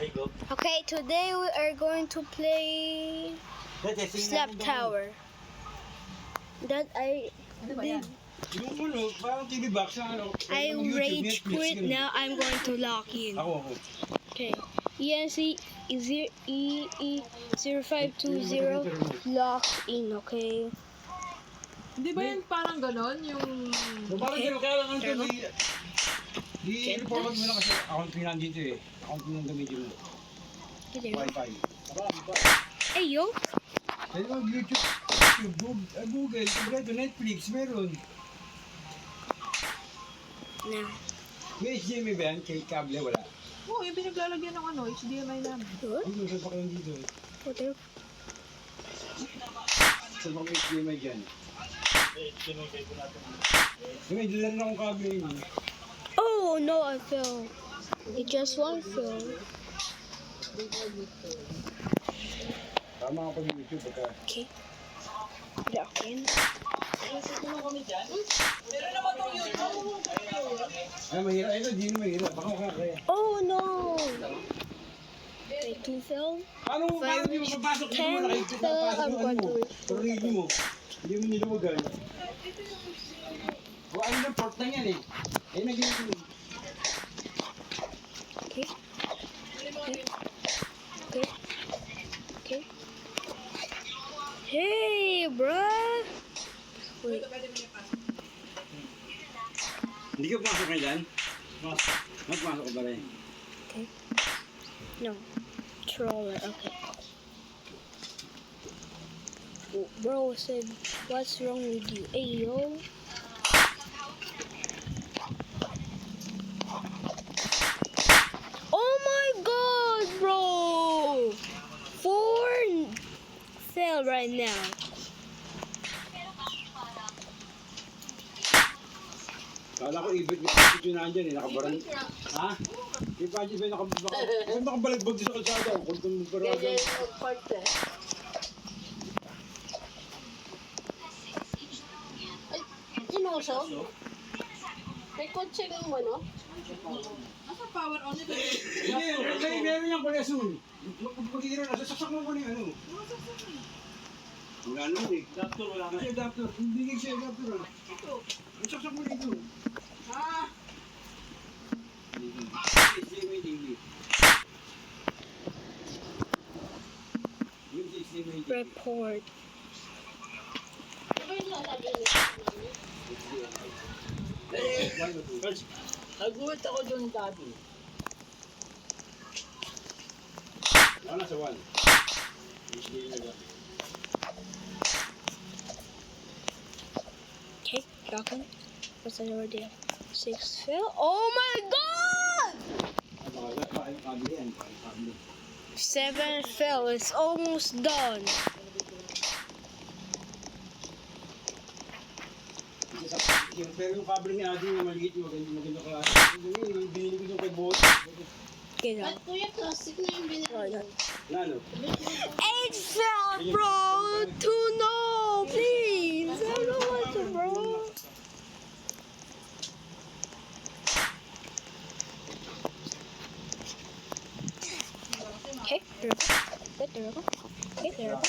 Okay, today we are going to play Slap Tower. That I did. Yung ano, parang TV box na ano. I rage quit. Now I'm going to lock in. Ako. Okay. ENC 0520 lock in. Okay. Di ba yan parang ganon? Yung... Parang gano'n, kaya lang ano ito, i-report mo na kasi account mo lang dito eh. Account mo lang gamitin mo. Wi-Fi. Hey yo. Pwede mag YouTube, Google, Netflix, meron. Now. May HDMI ba yan? Kay kable, wala. Oo, yung pinaglalagyan ng ano, HDMI namin. What? Ay, saan pa kayo dito eh? What the? Saan pa may HDMI dyan? May dilan na akong kable yun. Oh no, I fell. It just one fell. Tama ako pag YouTube pagka. Okay. Lock in. Ay, mahirap. Ay, hindi na mahirap. Baka makakaya. Oh no. Okay, two fell. Paano hindi mo papasok? Hindi mo nakikita papasok yung ano mo. Tornilyo mo. Hindi mo niluwagan. O ano na port na yan eh. Eh, naging... Okay. Okay. Okay. Okay. Hey, bruh. Wait. Hindi ka pumasok na dyan? Pumasok ka ba rin? Okay. No. Troller. Okay. Bro said, what's wrong with you? Hey, yo. Oh my god, bro! 4 fell right now. Kala ko ibig yung nandyan eh, nakabaran. Ha? Di ba dyan nakabalagbag sa kalsada? Kuntong mo parada. Ganyan yung part eh. Ay, inuso? May kotse ng ano? Nasa power on ito? Hindi, meron niyang palasun. Mag-iiro na, sasaksak mo ko na yung ano. Wala naman eh. Adapter, wala na. Kasi adapter, hindi siya adapter. Ito, sasaksak mo na ito. Ah! Report. Diba yung sasabi niya? Nagulat ako doon dati. Wala na sa wall. Okay, talking. What's the number there? 6 fell. Oh my god! 7 fell. It's almost done. Pero yung kable ni Adi yung maliit, maganda klase. Yung binili ko yung kay Boss. Okay, now. Ba't kuya, plastic na yung binili? Lalo. 8 fell, bro! 2 no! Please! I don't want to, bro. Okay, there we go. Good, there we go. Okay, there we go.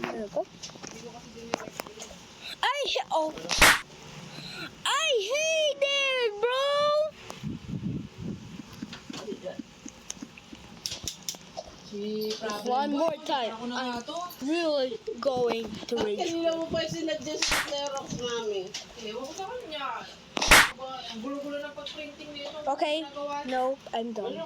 There we go. Oh! I hate it, bro! One more time. I'm really going to rage. Kanina mo pa yung sinadjust sa Xerox namin. Ewan ko sa kanya. Ang gulo-gulo ng pag-printing nito. Okay, no, I'm done.